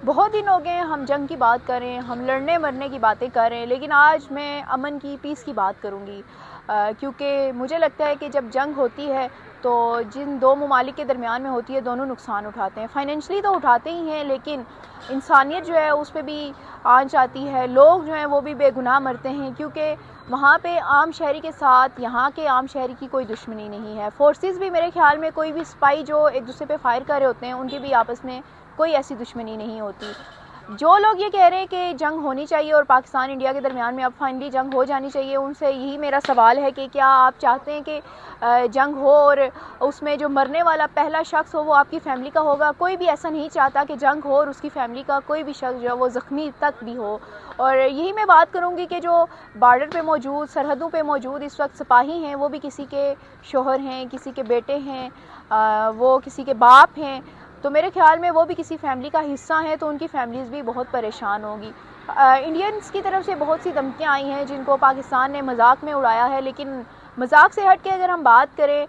بہت دن ہو گئے ہم جنگ کی بات کر رہے ہیں، ہم لڑنے مرنے کی باتیں کر رہے ہیں، لیکن آج میں امن کی، پیس کی بات کروں گی، کیونکہ مجھے لگتا ہے کہ جب جنگ ہوتی ہے تو جن دو ممالک کے درمیان میں ہوتی ہے دونوں نقصان اٹھاتے ہیں، فائنینشلی تو اٹھاتے ہی ہیں، لیکن انسانیت جو ہے اس پہ بھی آنچ آتی ہے، لوگ جو ہیں وہ بھی بے گناہ مرتے ہیں، کیونکہ وہاں پہ عام شہری کے ساتھ یہاں کے عام شہری کی کوئی دشمنی نہیں ہے۔ فورسز بھی میرے خیال میں کوئی بھی سپائی جو ایک دوسرے پہ فائر کر رہے ہوتے ہیں ان کی بھی آپس میں کوئی ایسی دشمنی نہیں ہوتی۔ جو لوگ یہ کہہ رہے ہیں کہ جنگ ہونی چاہیے اور پاکستان انڈیا کے درمیان میں اب فائنلی جنگ ہو جانی چاہیے، ان سے یہی میرا سوال ہے کہ کیا آپ چاہتے ہیں کہ جنگ ہو اور اس میں جو مرنے والا پہلا شخص ہو وہ آپ کی فیملی کا ہوگا؟ کوئی بھی ایسا نہیں چاہتا کہ جنگ ہو اور اس کی فیملی کا کوئی بھی شخص جو ہے وہ زخمی تک بھی ہو۔ اور یہی میں بات کروں گی کہ جو بارڈر پہ موجود، سرحدوں پہ موجود اس وقت سپاہی ہیں، وہ بھی کسی کے شوہر ہیں، کسی کے بیٹے ہیں، وہ کسی کے باپ ہیں، تو میرے خیال میں وہ بھی کسی فیملی کا حصہ ہیں، تو ان کی فیملیز بھی بہت پریشان ہوگی۔ انڈینز کی طرف سے بہت سی دھمکیاں آئی ہیں جن کو پاکستان نے مذاق میں اڑایا ہے، لیکن مذاق سے ہٹ کے اگر ہم بات کریں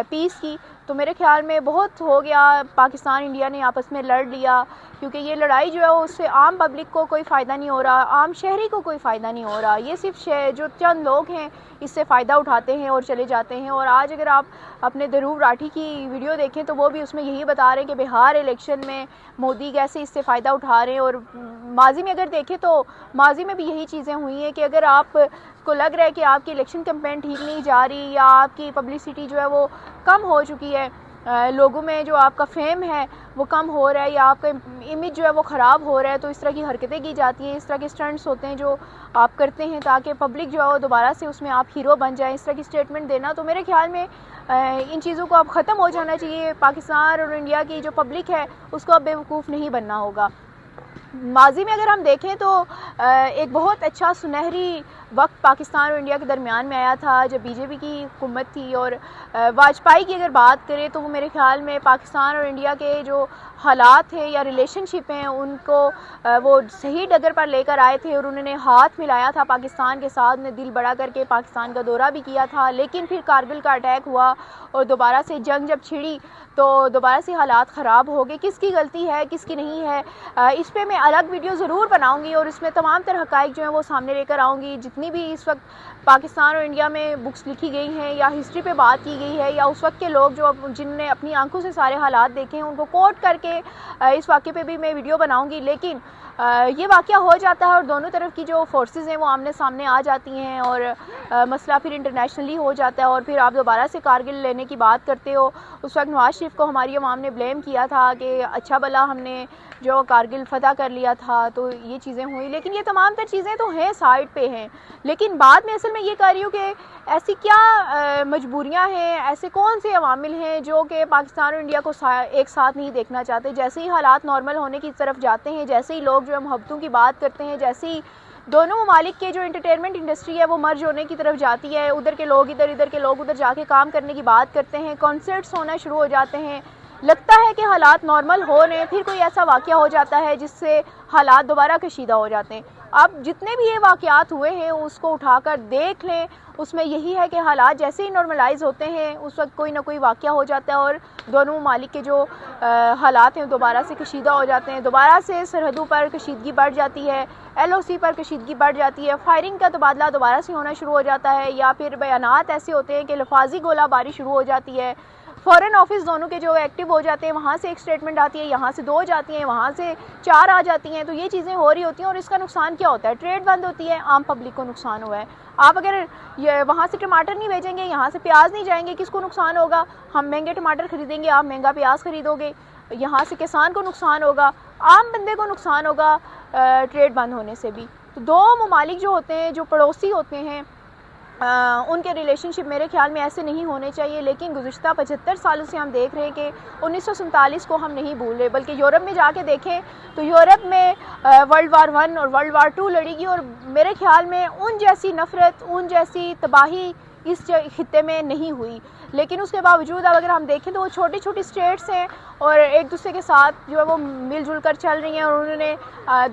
پیس کی، تو میرے خیال میں بہت ہو گیا پاکستان انڈیا نے آپس میں لڑ لیا، کیونکہ یہ لڑائی جو ہے اس سے عام پبلک کو کوئی فائدہ نہیں ہو رہا، عام شہری کو کوئی فائدہ نہیں ہو رہا، یہ صرف جو چند لوگ ہیں اس سے فائدہ اٹھاتے ہیں اور چلے جاتے ہیں۔ اور آج اگر آپ اپنے دھروب راٹھی کی ویڈیو دیکھیں تو وہ بھی اس میں یہی بتا رہے ہیں کہ بہار الیکشن میں مودی کیسے اس سے فائدہ اٹھا رہے ہیں، اور ماضی میں اگر دیکھیں تو ماضی میں بھی یہی چیزیں ہوئی ہیں کہ اگر آپ کو لگ رہا ہے کہ آپ کی الیکشن کیمپین ٹھیک نہیں جا رہی یا آپ کی پبلسٹی جو ہے وہ کم ہو چکی ہے، لوگوں میں جو آپ کا فیم ہے وہ کم ہو رہا ہے یا آپ کا امیج جو ہے وہ خراب ہو رہا ہے، تو اس طرح کی حرکتیں کی جاتی ہیں، اس طرح کے سٹنٹس ہوتے ہیں جو آپ کرتے ہیں تاکہ پبلک جو ہے وہ دوبارہ سے اس میں آپ ہیرو بن جائیں، اس طرح کی سٹیٹمنٹ دینا، تو میرے خیال میں ان چیزوں کو اب ختم ہو جانا چاہیے۔ پاکستان اور انڈیا کی جو پبلک ہے اس کو اب بیوقوف نہیں بننا ہوگا۔ ماضی میں اگر ہم دیکھیں تو ایک بہت اچھا سنہری وقت پاکستان اور انڈیا کے درمیان میں آیا تھا جب بی جے پی کی حکومت تھی، اور واجپئی کی اگر بات کریں تو وہ میرے خیال میں پاکستان اور انڈیا کے جو حالات ہیں یا ریلیشن شپ ہیں ان کو وہ صحیح ڈگر پر لے کر آئے تھے، اور انہوں نے ہاتھ ملایا تھا پاکستان کے ساتھ، نے دل بڑا کر کے پاکستان کا دورہ بھی کیا تھا، لیکن پھر کارگل کا اٹیک ہوا اور دوبارہ سے جنگ جب چھڑی تو دوبارہ سے حالات خراب ہو گئے۔ کس کی غلطی ہے کس کی نہیں ہے، اس پہ میں الگ ویڈیو ضرور بناؤں گی اور اس میں تمام تر حقائق جو ہیں وہ سامنے لے کر آؤں گی، جتنی بھی اس وقت پاکستان اور انڈیا میں بکس لکھی گئی ہیں یا ہسٹری پہ بات کی گئی ہے یا اس وقت کے لوگ جو جن نے اپنی آنکھوں سے سارے حالات دیکھے ہیں ان کو کوٹ کر کے اس واقعے پہ بھی میں ویڈیو بناؤں گی، لیکن یہ واقعہ ہو جاتا ہے اور دونوں طرف کی جو فورسز ہیں وہ آمنے سامنے آ جاتی ہیں اور مسئلہ پھر انٹرنیشنلی ہو جاتا ہے، اور پھر آپ دوبارہ سے کارگل لینے کی بات کرتے ہو۔ اس وقت نواز شریف کو ہماری عوام نے بلیم کیا تھا کہ اچھا بھلا ہم نے جو کارگل فتح کر لیا تھا، تو یہ چیزیں ہوئی، لیکن یہ تمام تر چیزیں تو ہیں سائڈ پہ ہیں، لیکن بعد میں اصل میں یہ کہہ رہی ہوں کہ ایسی کیا مجبوریاں ہیں، ایسے کون سے عوامل ہیں جو کہ پاکستان اور انڈیا کو ایک ساتھ نہیں دیکھنا چاہتے؟ جیسے ہی حالات نارمل ہونے کی طرف جاتے ہیں، جیسے ہی لوگ جو ہے محبتوں کی بات کرتے ہیں، جیسے ہی دونوں ممالک کے جو انٹرٹینمنٹ انڈسٹری ہے وہ مرج ہونے کی طرف جاتی ہے، ادھر کے لوگ ادھر، ادھر کے لوگ ادھر جا کے کام کرنے کی بات کرتے ہیں، کنسرٹس ہونا شروع ہو جاتے ہیں، لگتا ہے کہ حالات نارمل ہو رہے ہیں، پھر کوئی ایسا واقعہ ہو جاتا ہے جس سے حالات دوبارہ کشیدہ ہو جاتے ہیں۔ اب جتنے بھی یہ واقعات ہوئے ہیں اس کو اٹھا کر دیکھ لیں، اس میں یہی ہے کہ حالات جیسے ہی نارملائز ہوتے ہیں اس وقت کوئی نہ کوئی واقعہ ہو جاتا ہے اور دونوں ممالک کے جو حالات ہیں دوبارہ سے کشیدہ ہو جاتے ہیں، دوبارہ سے سرحدوں پر کشیدگی بڑھ جاتی ہے، ایل او سی پر کشیدگی بڑھ جاتی ہے، فائرنگ کا تبادلہ دوبارہ سے ہونا شروع ہو جاتا ہے، یا پھر بیانات ایسے ہوتے ہیں کہ لفاظی گولہ باری شروع ہو جاتی ہے، فورن آفس دونوں کے جو ایکٹیو ہو جاتے ہیں، وہاں سے ایک سٹیٹمنٹ آتی ہے، یہاں سے 2 جاتی ہیں، وہاں سے 4 آ جاتی ہیں، تو یہ چیزیں ہو رہی ہوتی ہیں، اور اس کا نقصان کیا ہوتا ہے؟ ٹریڈ بند ہوتی ہے، عام پبلک کو نقصان ہوا ہے۔ آپ اگر وہاں سے ٹماٹر نہیں بھیجیں گے، یہاں سے پیاز نہیں جائیں گے، کس کو نقصان ہوگا؟ ہم مہنگے ٹماٹر خریدیں گے، آپ مہنگا پیاز خریدو گے، یہاں سے کسان کو نقصان ہوگا، عام بندے کو نقصان ہوگا ٹریڈ بند ہونے سے بھی۔ تو دو ممالک جو ہوتے ہیں، جو پڑوسی ہوتے ہیں، ان کے ریلیشن شپ میرے خیال میں ایسے نہیں ہونے چاہیے، لیکن گزشتہ 75 سالوں سے ہم دیکھ رہے ہیں کہ 1947 کو ہم نہیں بھول رہے، بلکہ یورپ میں جا کے دیکھیں تو یورپ میں ورلڈ وار 1 اور ورلڈ وار 2 لڑی گئی، اور میرے خیال میں ان جیسی نفرت، ان جیسی تباہی اس خطے میں نہیں ہوئی، لیکن اس کے باوجود اب اگر ہم دیکھیں تو وہ چھوٹی چھوٹی اسٹیٹس ہیں اور ایک دوسرے کے ساتھ جو ہے وہ مل جل کر چل رہی ہیں، اور انہوں نے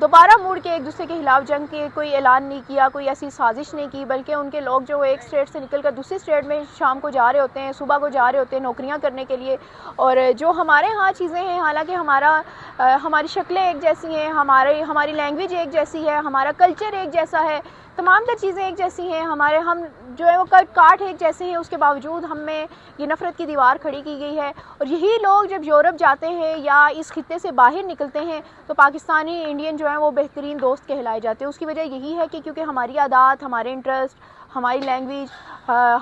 دوبارہ مڑ کے ایک دوسرے کے خلاف جنگ کے کوئی اعلان نہیں کیا، کوئی ایسی سازش نہیں کی، بلکہ ان کے لوگ جو ایک اسٹیٹ سے نکل کر دوسری اسٹیٹ میں شام کو جا رہے ہوتے ہیں، صبح کو جا رہے ہوتے ہیں نوکریاں کرنے کے لیے. اور جو ہمارے ہاں چیزیں ہیں، حالانکہ ہماری شکلیں ایک جیسی ہیں، ہماری لینگویج ایک جیسی ہے، ہمارا کلچر ایک جیسا ہے، تمام تر چیزیں ایک جیسی ہیں، ہم جو ہے وہ کاٹ ایک جیسے ہیں، اس کے باوجود ہم میں یہ نفرت کی دیوار کھڑی کی گئی ہے. اور یہی لوگ جب یورپ جاتے ہیں یا اس خطے سے باہر نکلتے ہیں تو پاکستانی انڈین جو ہیں وہ بہترین دوست کہلائے جاتے ہیں. اس کی وجہ یہی ہے کہ کیونکہ ہماری عادات، ہمارے انٹرسٹ، ہماری لینگویج،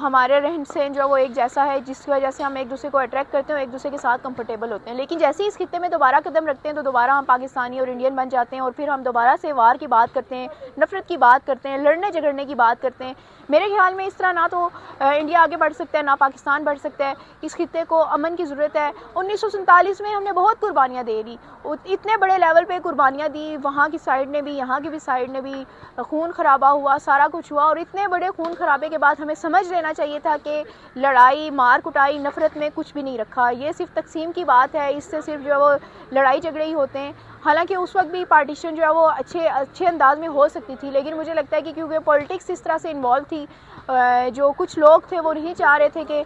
ہمارے رہن سہن جو وہ ایک جیسا ہے، جس کی وجہ سے ہم ایک دوسرے کو اٹریکٹ کرتے ہیں اور ایک دوسرے کے ساتھ کمفرٹیبل ہوتے ہیں. لیکن جیسے ہی اس خطے میں دوبارہ قدم رکھتے ہیں تو دوبارہ ہم پاکستانی اور انڈین بن جاتے ہیں، اور پھر ہم دوبارہ سے وار کی بات کرتے ہیں، نفرت کی بات کرتے ہیں، لڑنے جھگڑنے کی بات کرتے ہیں. میرے خیال میں اس طرح نہ تو انڈیا آگے بڑھ سکتا ہے، نہ پاکستان بڑھ سکتا ہے. اس خطے کو امن کی ضرورت ہے. 1947 میں ہم نے بہت قربانیاں دے دی، اتنے بڑے لیول پہ قربانیاں دی، وہاں کی سائڈ نے بھی یہاں کی بھی سائڈ نے بھی، خون خرابہ ہوا، سارا کچھ ہوا. اور اتنے بڑے خون خرابے کے بعد ہمیں سمجھ لینا چاہیے تھا کہ لڑائی، مار کٹائی، نفرت میں کچھ بھی نہیں رکھا. یہ صرف تقسیم کی بات ہے، اس سے صرف جو ہے وہ لڑائی جھگڑے ہی ہوتے ہیں. حالانکہ اس وقت بھی پارٹیشن جو ہے وہ اچھے انداز میں ہو سکتی تھی، لیکن مجھے لگتا ہے کہ کیونکہ پولیٹکس اس طرح سے انوالو تھی، جو کچھ لوگ تھے وہ نہیں چاہ رہے تھے کہ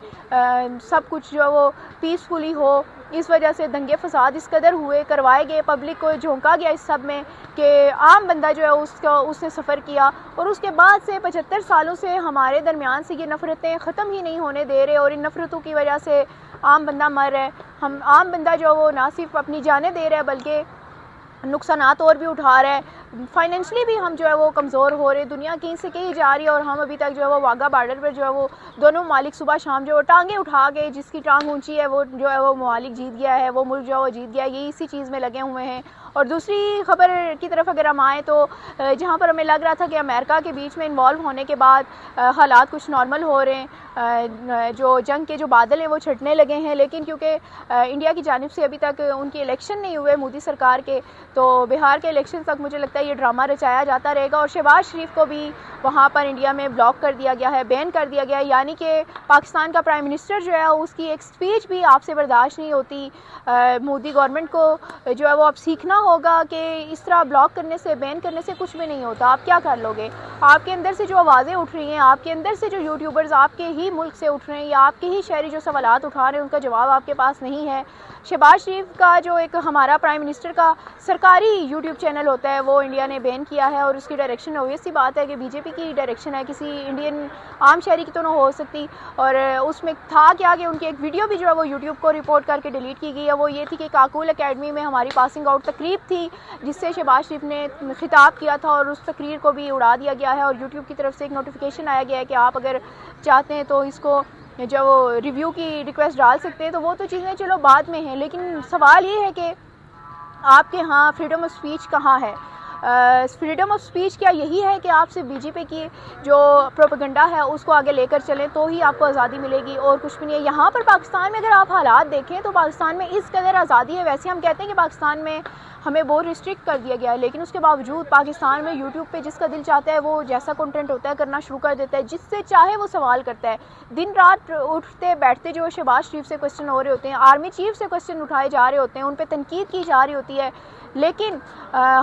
سب کچھ جو ہے وہ پیسفلی ہو. اس وجہ سے دنگے فساد اس قدر ہوئے، کروائے گئے، پبلک کو جھونکا گیا اس سب میں کہ عام بندہ جو ہے اس نے سفر کیا. اور اس کے بعد سے 75 سالوں سے ہمارے درمیان سے یہ نفرتیں ختم ہی نہیں ہونے دے رہے، اور ان نفرتوں کی وجہ سے عام بندہ مر رہا ہے. عام بندہ جو وہ نہ صرف اپنی جانیں دے رہا ہے بلکہ نقصانات اور بھی اٹھا رہا ہے. فائنینشلی بھی ہم جو ہے وہ کمزور ہو رہے، دنیا کہیں سے کہیں جا رہی ہے، اور ہم ابھی تک جو ہے وہ واگا بارڈر پر جو ہے وہ دونوں ممالک صبح شام جو ہے ٹانگیں اٹھا کے، جس کی ٹانگ اونچی ہے وہ جو ہے وہ ممالک جیت گیا ہے، وہ ملک جو ہے وہ جیت گیا ہے، یہی اسی چیز میں لگے ہوئے ہیں. اور دوسری خبر کی طرف اگر ہم آئیں تو جہاں پر ہمیں لگ رہا تھا کہ امریکہ کے بیچ میں انوالو ہونے کے بعد حالات کچھ نارمل ہو رہے ہیں، جو جنگ کے جو بادل ہیں وہ چھٹنے لگے ہیں، لیکن کیونکہ انڈیا کی جانب سے ابھی تک ان کے الیکشن نہیں ہوئے مودی سرکار کے، تو بہار کے الیکشن تک مجھے لگتا ہے یہ ڈرامہ رچایا جاتا رہے گا. اور شہباز شریف کو بھی وہاں پر انڈیا میں بلاک کر دیا گیا ہے، بین کر دیا گیا ہے. یعنی کہ پاکستان کا پرائم منسٹر جو ہے اس کی ایک سپیچ بھی آپ سے برداشت نہیں ہوتی. مودی گورنمنٹ کو جو ہے وہ اب سیکھنا ہوگا کہ اس طرح بلاک کرنے سے، بین کرنے سے کچھ بھی نہیں ہوتا. آپ کیا کر لو گے؟ آپ کے اندر سے جو آوازیں اٹھ رہی ہیں، آپ کے اندر سے جو یوٹیوبرز آپ کے ہی ملک سے اٹھ رہے ہیں یا آپ کے ہی شہری جو سوالات اٹھا رہے ہیں، ان کا جواب آپ کے پاس نہیں ہے. شہباز شریف کا جو ایک ہمارا پرائم منسٹر کا سرکاری یوٹیوب چینل ہوتا ہے وہ انڈیا نے بین کیا ہے، اور اس کی ڈائریکشن اوبویس سی بات ہے کہ بی جے پی کی ڈائریکشن ہے، کسی انڈین عام شہری کی تو نہ ہو سکتی. اور اس میں تھا کیا کہ ان کی ایک ویڈیو بھی جو ہے وہ یوٹیوب کو رپورٹ کر کے ڈیلیٹ کی گئی ہے. وہ یہ تھی کہ کاکول اکیڈمی میں ہماری پاسنگ آؤٹ تقریب تھی جس سے شہباز شریف نے خطاب کیا تھا، اور اس تقریر کو بھی اڑا دیا گیا ہے، اور یوٹیوب کی طرف سے ایک نوٹیفیکیشن آیا گیا ہے کہ آپ اگر چاہتے ہیں تو اس کو جو ریویو کی ریکویسٹ ڈال سکتے ہیں. تو وہ تو چیزیں چلو بعد میں ہیں، لیکن سوال یہ ہے کہ آپ کے ہاں فریڈم آف اسپیچ کہاں ہے؟ فریڈم آف اسپیچ کیا یہی ہے کہ آپ سے بی جے پی کی جو پروپیگنڈا ہے اس کو آگے لے کر چلیں تو ہی آپ کو آزادی ملے گی، اور کچھ بھی نہیں ہے. یہاں پر پاکستان میں اگر آپ حالات دیکھیں تو پاکستان میں اس قدر آزادی ہے. ویسے ہم کہتے ہیں کہ پاکستان میں ہمیں بہت ریسٹرکٹ کر دیا گیا ہے، لیکن اس کے باوجود پاکستان میں یوٹیوب پہ جس کا دل چاہتا ہے وہ جیسا کنٹینٹ ہوتا ہے کرنا شروع کر دیتا ہے، جس سے چاہے وہ سوال کرتا ہے. دن رات اٹھتے بیٹھتے جو شہباز شریف سے کوسچن ہو رہے ہوتے ہیں، آرمی چیف سے کوسچن اٹھائے جا رہے ہوتے ہیں، ان پہ تنقید کی جا رہی ہوتی ہے. لیکن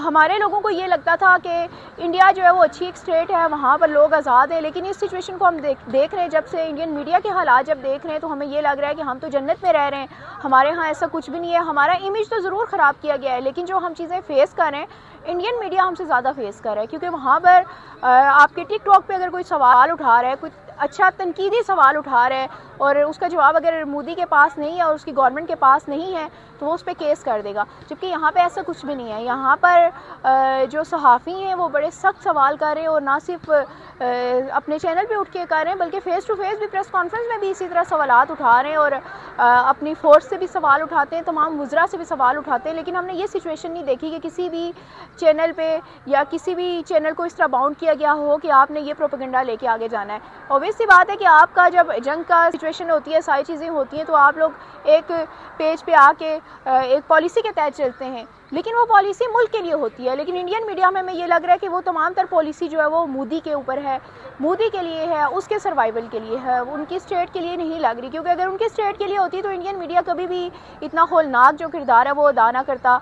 ہمارے لوگوں کو یہ لگتا تھا کہ انڈیا جو ہے وہ اچھی ایک اسٹیٹ ہے، وہاں پر لوگ آزاد ہیں. لیکن اس سچویشن کو ہم دیکھ رہے ہیں، جب سے انڈین میڈیا کے حالات جب دیکھ رہے ہیں تو ہمیں یہ لگ رہا ہے کہ ہم تو جنت میں رہ رہے ہیں، ہمارے ہاں ایسا کچھ بھی نہیں ہے. ہمارا امیج تو ضرور خراب کیا گیا ہے، لیکن جو ہم چیزیں فیس کر رہے ہیں انڈین میڈیا ہم سے زیادہ فیس کر رہا ہے، کیونکہ وہاں پر آپ کے ٹک ٹاک پہ اگر کوئی سوال اٹھا رہا ہے، کوئی اچھا تنقیدی سوال اٹھا رہا ہے اور اس کا جواب اگر مودی کے پاس نہیں ہے اور اس کی گورنمنٹ کے پاس نہیں ہے تو وہ اس پہ کیس کر دے گا. جبکہ یہاں پہ ایسا کچھ بھی نہیں ہے. یہاں پر جو صحافی ہیں وہ بڑے سخت سوال کر رہے ہیں، اور نہ صرف اپنے چینل پہ اٹھ کے کر رہے ہیں بلکہ فیس ٹو فیس بھی پریس کانفرنس میں بھی اسی طرح سوالات اٹھا رہے ہیں، اور اپنی فورس سے بھی سوال اٹھاتے ہیں، تمام وزراء سے بھی سوال اٹھاتے ہیں. لیکن ہم نے یہ سچویشن نہیں دیکھی کہ کسی بھی چینل پہ یا کسی بھی چینل کو اس طرح باؤنڈ کیا گیا ہو کہ آپ نے یہ پروپیگنڈا لے کے آگے جانا ہے. obvious سی بات ہے کہ آپ کا جب جنگ کا سچویشن ہوتی ہے، ساری چیزیں ہوتی ہیں، تو آپ لوگ ایک پیج پہ آ کے ایک پالیسی کے تحت چلتے ہیں، لیکن وہ پالیسی ملک کے لیے ہوتی ہے. لیکن انڈین میڈیا میں ہمیں یہ لگ رہا ہے کہ وہ تمام تر پالیسی جو ہے وہ مودی کے اوپر ہے، مودی کے لیے ہے، اس کے سروائیول کے لیے ہے، ان کی اسٹیٹ کے لیے نہیں لگ رہی. کیونکہ اگر ان کی اسٹیٹ کے لیے ہوتی تو انڈین میڈیا کبھی بھی اتنا ہولناک جو کردار ہے وہ ادا نہ کرتا.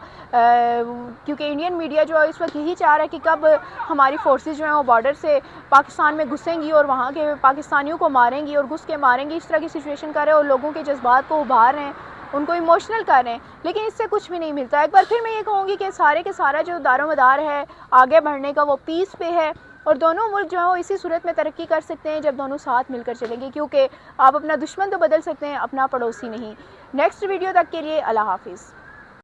کیونکہ انڈین میڈیا جو ہے اس وقت یہی چاہ رہا ہے کہ کب ہماری فورسز جو ہیں وہ بارڈر سے پاکستان میں گھسیں گی اور وہاں کے پاکستانیوں کو ماریں گی اور گھس کے ماریں گی. اس طرح کی سچویشن کر رہے ہیں اور لوگوں کے جذبات کو ابھار رہے ہیں، ان کو ایموشنل کر رہے ہیں، لیکن اس سے کچھ بھی نہیں ملتا. ایک بار پھر میں یہ کہوں گی کہ سارے کے سارا جو دار و مدار ہے آگے بڑھنے کا وہ پیس پہ ہے، اور دونوں ملک جو ہیں وہ اسی صورت میں ترقی کر سکتے ہیں جب دونوں ساتھ مل کر چلیں گے. کیونکہ آپ اپنا دشمن تو بدل سکتے ہیں، اپنا پڑوسی نہیں. نیکسٹ ویڈیو تک کے لیے اللہ حافظ.